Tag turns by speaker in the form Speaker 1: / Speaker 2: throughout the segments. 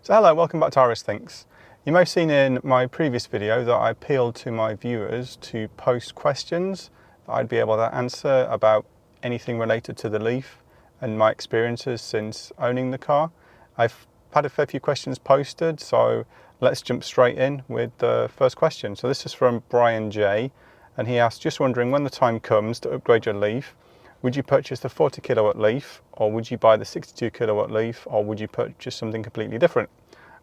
Speaker 1: So hello, welcome back to Iris Thinks. You may have seen in my previous video that I appealed to my viewers to post questions that I'd be able to answer about anything related to the Leaf and my experiences since owning the car. I've had a fair few questions posted, so let's jump straight in with the first question. So this is from Brian J, and he asked, just wondering when the time comes to upgrade your Leaf, would you purchase the 40 kilowatt Leaf, or would you buy the 62 kilowatt Leaf, or would you purchase something completely different?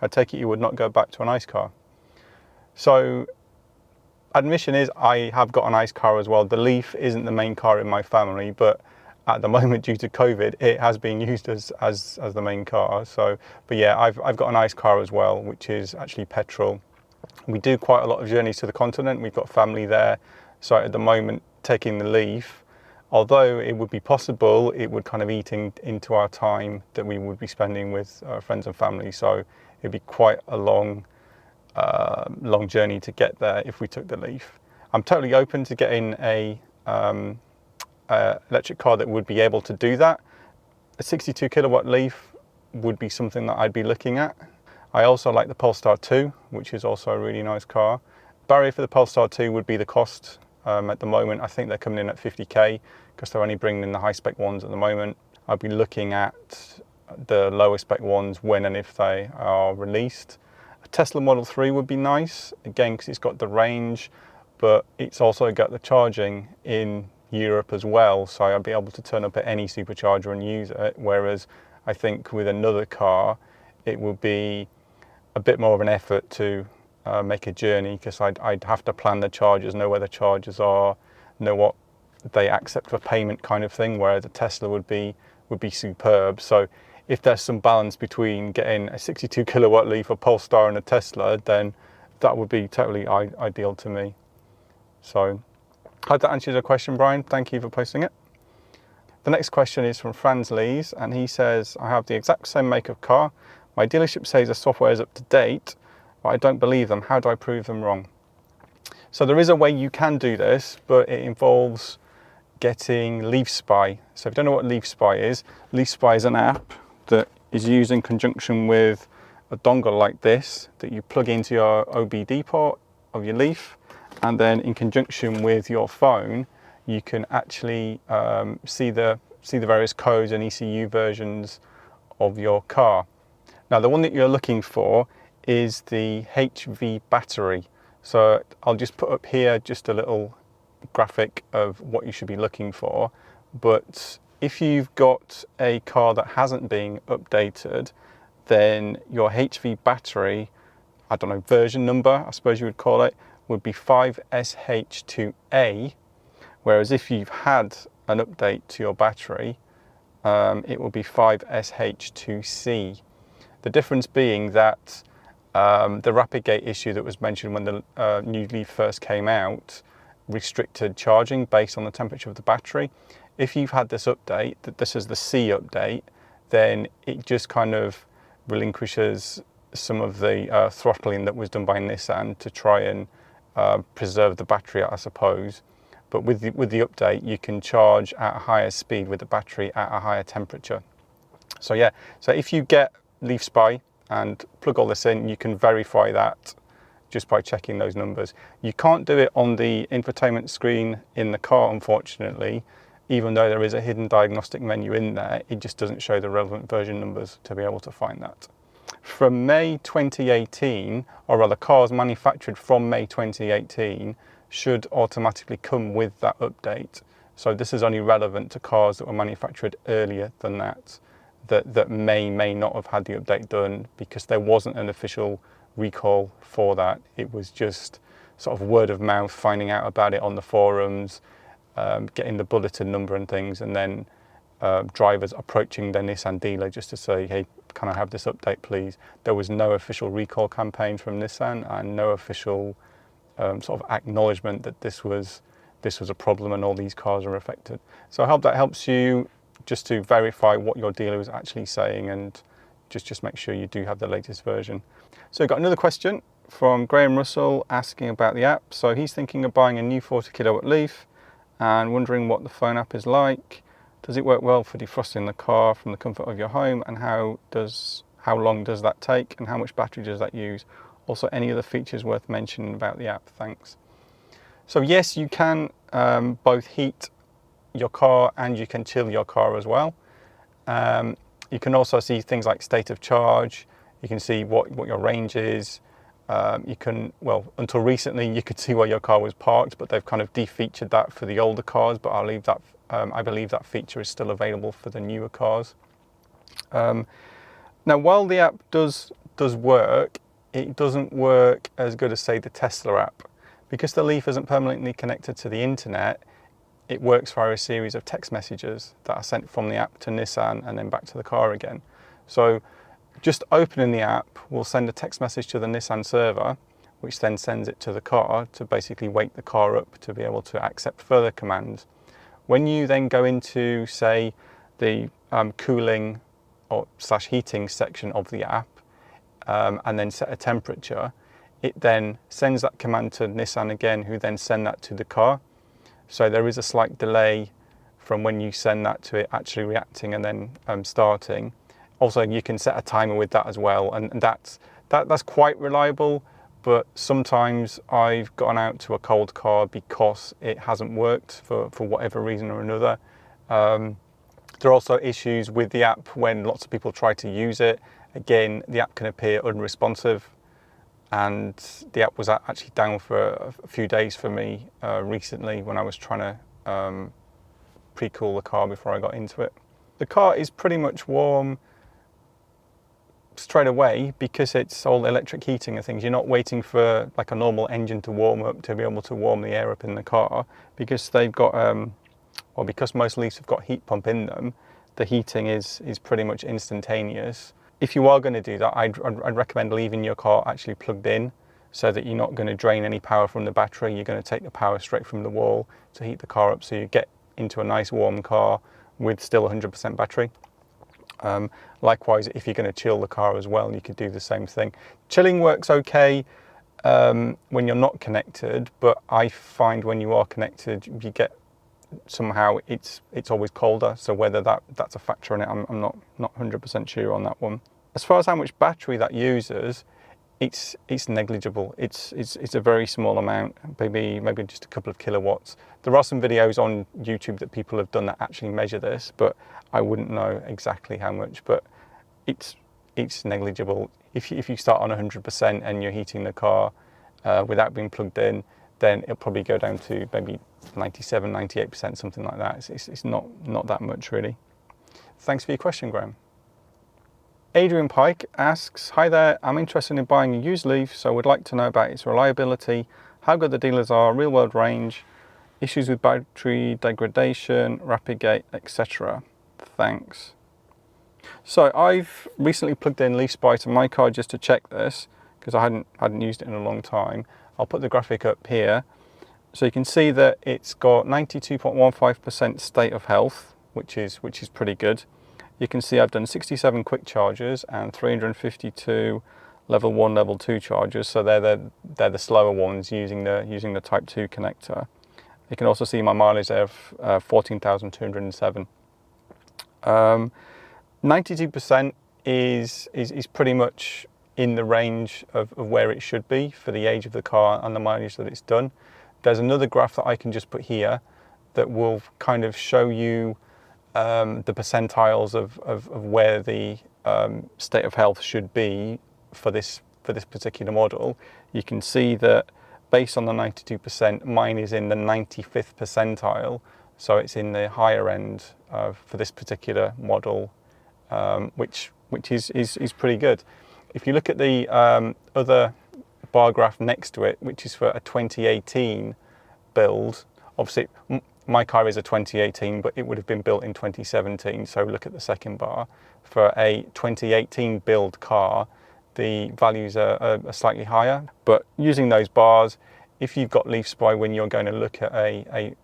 Speaker 1: I take it you would not go back to an ICE car. So admission is I have got an ICE car as well. The Leaf isn't the main car in my family, but at the moment due to COVID, it has been used as the main car. So, but yeah, I've got an ICE car as well, which is actually petrol. We do quite a lot of journeys to the continent. We've got family there. So at the moment, taking the Leaf, although it would be possible, it would kind of eat into our time that we would be spending with our friends and family. So it'd be quite a long journey to get there if we took the Leaf. I'm totally open to getting a electric car that would be able to do that. A 62 kilowatt Leaf would be something that I'd be looking at. I also like the Polestar 2, which is also a really nice car. Barrier for the Polestar 2 would be the cost. At the moment, I think they're coming in at 50k because they're only bringing in the high spec ones at the moment. I'll be looking at the lower spec ones when and if they are released. A Tesla Model 3 would be nice, again, because it's got the range, but it's also got the charging in Europe as well. So I'll be able to turn up at any supercharger and use it. Whereas I think with another car, it would be a bit more of an effort to make a journey, because I'd have to plan the chargers, know where the chargers are, know what they accept for payment kind of thing, whereas a Tesla would be superb. So if there's some balance between getting a 62 kilowatt Leaf, a Polestar and a Tesla, then that would be totally ideal to me. So I hope that answers your question, Brian. Thank you for posting it. The next question is from Franz Lees, and he says, I have the exact same make of car. My dealership says the software is up to date, but I don't believe them. How do I prove them wrong? So there is a way you can do this, but it involves getting Leaf Spy. So if you don't know what Leaf Spy is an app that is used in conjunction with a dongle like this that you plug into your OBD port of your Leaf, and then in conjunction with your phone, you can actually see the various codes and ECU versions of your car. Now the one that you're looking for is the HV battery. So I'll just put up here just a little graphic of what you should be looking for. But if you've got a car that hasn't been updated, then your HV battery, I don't know, version number, I suppose you would call it, would be 5SH2A. Whereas if you've had an update to your battery, it will be 5SH2C. The difference being that the Rapidgate issue that was mentioned when the new Leaf first came out restricted charging based on the temperature of the battery. If you've had this update, that this is the C update, then it just kind of relinquishes some of the throttling that was done by Nissan to try and preserve the battery, I suppose. But with the update, you can charge at a higher speed with the battery at a higher temperature. So yeah, so if you get Leaf Spy and plug all this in, you can verify that just by checking those numbers. You can't do it on the infotainment screen in the car, unfortunately. Even though there is a hidden diagnostic menu in there, it just doesn't show the relevant version numbers to be able to find that. From May 2018, or rather cars manufactured from May 2018 should automatically come with that update. So this is only relevant to cars that were manufactured earlier than that may not have had the update done, because there wasn't an official recall for that. It was just sort of word of mouth, finding out about it on the forums, getting the bulletin number and things, and then drivers approaching their Nissan dealer just to say, hey, can I have this update please? There was no official recall campaign from Nissan and no official sort of acknowledgement that this was a problem and all these cars are affected. So I hope that helps you just to verify what your dealer is actually saying, and just make sure you do have the latest version. So we've got another question from Graham Russell asking about the app. So he's thinking of buying a new 40 kilowatt Leaf and wondering what the phone app is like. Does it work well for defrosting the car from the comfort of your home, and how how long does that take and how much battery does that use? Also, any other features worth mentioning about the app? Thanks. So yes, you can both heat your car and you can chill your car as well. You can also see things like state of charge. You can see what your range is. You can, well, until recently you could see where your car was parked, but they've kind of defeatured that for the older cars, but I'll leave that, I believe that feature is still available for the newer cars. Now, while the app does work, it doesn't work as good as, say, the Tesla app. Because the Leaf isn't permanently connected to the internet, it works via a series of text messages that are sent from the app to Nissan and then back to the car again. So just opening the app will send a text message to the Nissan server, which then sends it to the car to basically wake the car up to be able to accept further commands. When you then go into, say, the cooling or / heating section of the app and then set a temperature, it then sends that command to Nissan again, who then send that to the car. So there is a slight delay from when you send that to it actually reacting and then starting. Also, you can set a timer with that as well, and that's quite reliable. But sometimes I've gone out to a cold car because it hasn't worked for whatever reason or another. There are also issues with the app when lots of people try to use it. Again, the app can appear unresponsive, and the app was actually down for a few days for me recently when I was trying to pre-cool the car before I got into it. The car is pretty much warm straight away because it's all electric heating and things. You're not waiting for like a normal engine to warm up to be able to warm the air up in the car, because they've got well, because most Leafs have got heat pump in them, the heating is pretty much instantaneous. If you are going to do that, I'd recommend leaving your car actually plugged in, so that you're not going to drain any power from the battery. You're going to take the power straight from the wall to heat the car up, so you get into a nice warm car with still 100% battery. Likewise, if you're going to chill the car as well, you could do the same thing. Chilling works okay when you're not connected, but I find when you are connected, you get somehow it's always colder. So whether that's a factor in it, I'm not 100% sure on that one. As far as how much battery that uses, it's negligible. It's a very small amount, maybe just a couple of kilowatts. There are some videos on YouTube that people have done that actually measure this, but I wouldn't know exactly how much. But it's negligible. If you start on 100% and you're heating the car without being plugged in, then it'll probably go down to maybe 97, 98%, something like that. It's not that much really. Thanks for your question, Graham. Adrian Pike asks, hi there, I'm interested in buying a used Leaf, so would like to know about its reliability, how good the dealers are, real world range, issues with battery degradation, Rapidgate, etc. Thanks. So I've recently plugged in Leaf Spy to my car just to check this, because I hadn't used it in a long time. I'll put the graphic up here. So you can see that it's got 92.15% state of health, which is pretty good. You can see I've done 67 quick charges and 352 level 1, level 2 charges. So they're the slower ones using the Type 2 connector. You can also see my mileage there of 14,207. 92% is pretty much in the range of where it should be for the age of the car and the mileage that it's done. There's another graph that I can just put here that will kind of show you the percentiles of where the state of health should be for this particular model. You can see that based on the 92%, mine is in the 95th percentile, so it's in the higher end for this particular model, which is pretty good. If you look at the other bar graph next to it, which is for a 2018 build, obviously my car is a 2018, but it would have been built in 2017. So look at the second bar. For a 2018 build car, the values are slightly higher. But using those bars, if you've got Leaf Spy when you're going to look at a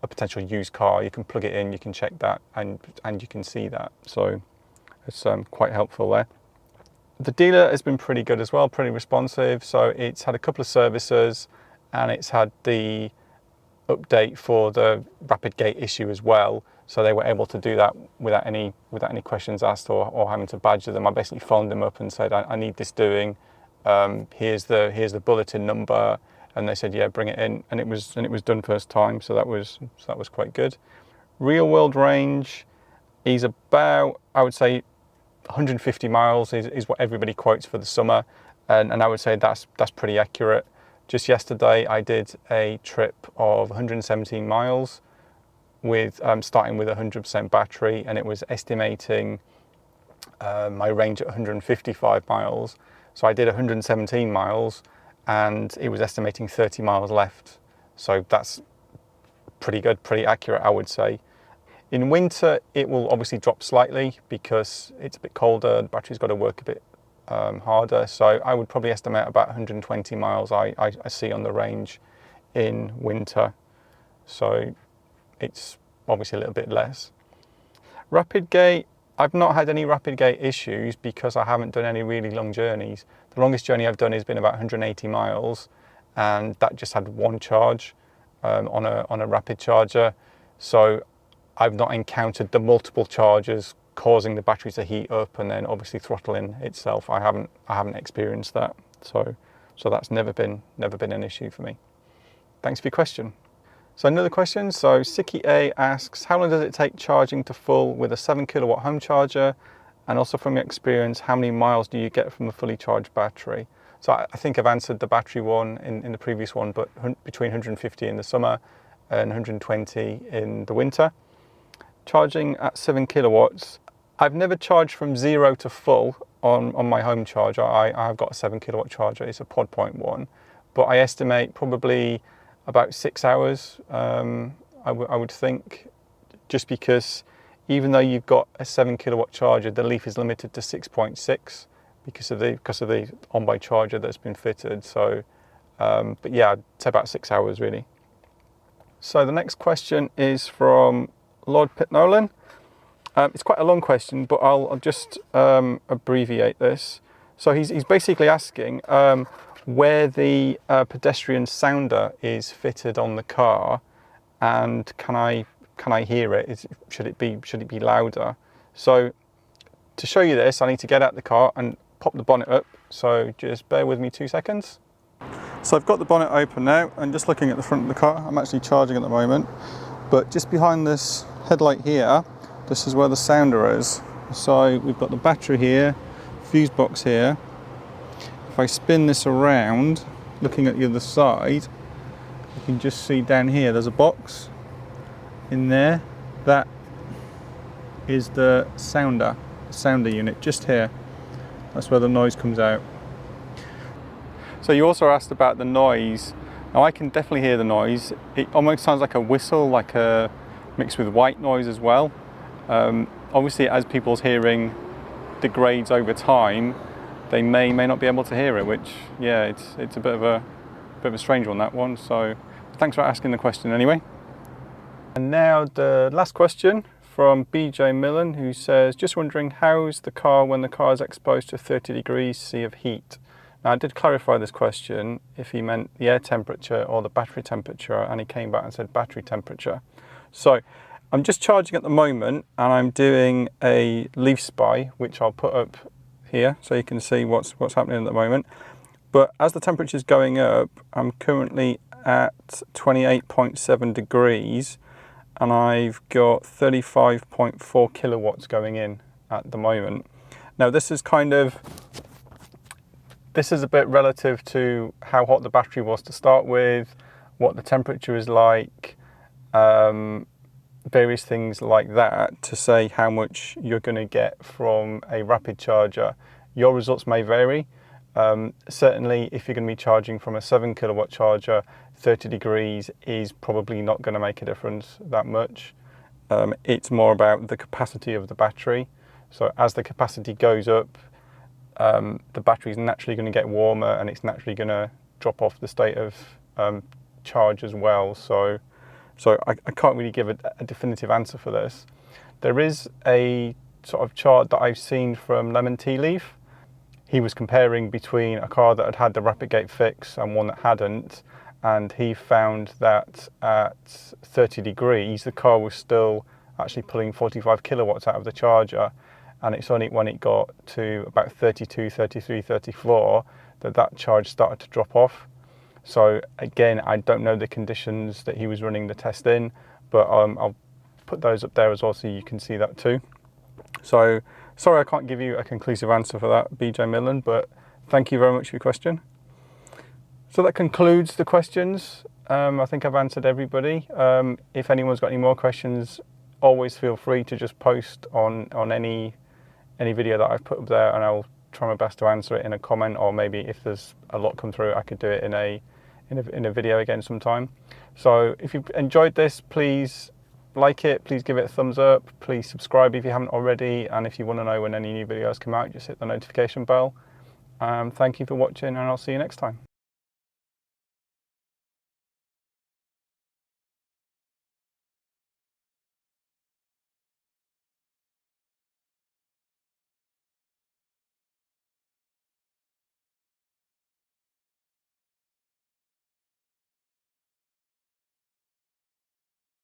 Speaker 1: potential used car, you can plug it in, you can check that, and you can see that. So it's quite helpful there. The dealer has been pretty good as well, pretty responsive. So it's had a couple of services, and it's had the update for the Rapidgate issue as well. So they were able to do that without any questions asked or having to badger them. I basically phoned them up and said, I need this doing. Here's the bulletin number, and they said, yeah, bring it in, and it was done first time. So that was quite good. Real world range is about, I would say, 150 miles is what everybody quotes for the summer, and I would say that's pretty accurate. Just yesterday I did a trip of 117 miles with starting with 100% battery, and it was estimating my range at 155 miles. So I did 117 miles and it was estimating 30 miles left. So that's pretty good, pretty accurate, I would say. In winter, it will obviously drop slightly because it's a bit colder, the battery's got to work a bit harder. So I would probably estimate about 120 miles I see on the range in winter. So it's obviously a little bit less. Rapidgate, I've not had any Rapidgate issues because I haven't done any really long journeys. The longest journey I've done has been about 180 miles, and that just had one charge on a rapid charger. So I've not encountered the multiple charges causing the battery to heat up and then obviously throttling itself. I haven't experienced that. So that's never been an issue for me. Thanks for your question. So another question, so Siki A asks, how long does it take charging to full with a 7 kilowatt home charger? And also from your experience, how many miles do you get from a fully charged battery? So I think I've answered the battery one in the previous one, but between 150 in the summer and 120 in the winter. Charging at 7 kilowatts, I've never charged from 0 to full on my home charger. I've got a 7 kilowatt charger, it's a Pod Point one, but I estimate probably about 6 hours, I would think, just because even though you've got a 7 kilowatt charger, the Leaf is limited to 6.6 because of the on-board charger that's been fitted. So, but yeah, I'd say about 6 hours really. So the next question is from Lord Pitt Nolan. It's quite a long question, but I'll just abbreviate this. So he's basically asking where the pedestrian sounder is fitted on the car, and can I hear it? Should it be louder? So to show you this, I need to get out the car and pop the bonnet up. So just bear with me 2 seconds. So I've got the bonnet open now and just looking at the front of the car. I'm actually charging at the moment, but just behind this headlight here, this is where the sounder is. So we've got the battery here, fuse box here. If I spin this around, looking at the other side, you can just see down here, there's a box in there. That is the sounder unit, just here. That's where the noise comes out. So you also asked about the noise. Now I can definitely hear the noise. It almost sounds like a whistle, like a mixed with white noise as well. Obviously, as people's hearing degrades over time, they may not be able to hear it, which, yeah, it's a bit of a strange one, that one. So thanks for asking the question anyway. And now the last question from BJ Millen, who says, just wondering, how's the car when the car is exposed to 30 degrees C of heat? Now I did clarify this question if he meant the air temperature or the battery temperature, and he came back and said battery temperature. So I'm just charging at the moment, and I'm doing a Leaf Spy, which I'll put up here so you can see what's happening at the moment. But as the temperature is going up, I'm currently at 28.7 degrees, and I've got 35.4 kilowatts going in at the moment. Now this is a bit relative to how hot the battery was to start with, what the temperature is like, various things like that to say how much you're going to get from a rapid charger. Your results may vary. Certainly if you're going to be charging from a 7 kilowatt charger, 30 degrees is probably not going to make a difference that much. It's more about the capacity of the battery. So as the capacity goes up, the battery is naturally going to get warmer, and it's naturally going to drop off the state of charge as well. So I can't really give a definitive answer for this. There is a sort of chart that I've seen from Lemon Tea Leaf. He was comparing between a car that had the Rapidgate fix and one that hadn't, and he found that at 30 degrees the car was still actually pulling 45 kilowatts out of the charger, and it's only when it got to about 32, 33, 34 that charge started to drop off. So again, I don't know the conditions that he was running the test in, but I'll put those up there as well so you can see that too. So sorry I can't give you a conclusive answer for that, BJ Millen, but thank you very much for your question. So that concludes the questions. I think I've answered everybody. If anyone's got any more questions, always feel free to just post on any video that I've put up there, and I'll try my best to answer it in a comment, or maybe if there's a lot come through, I could do it in a video again sometime. So if you've enjoyed this, please like it, please give it a thumbs up, please subscribe if you haven't already, and if you want to know when any new videos come out, just hit the notification bell. Thank you for watching, and I'll see you next time.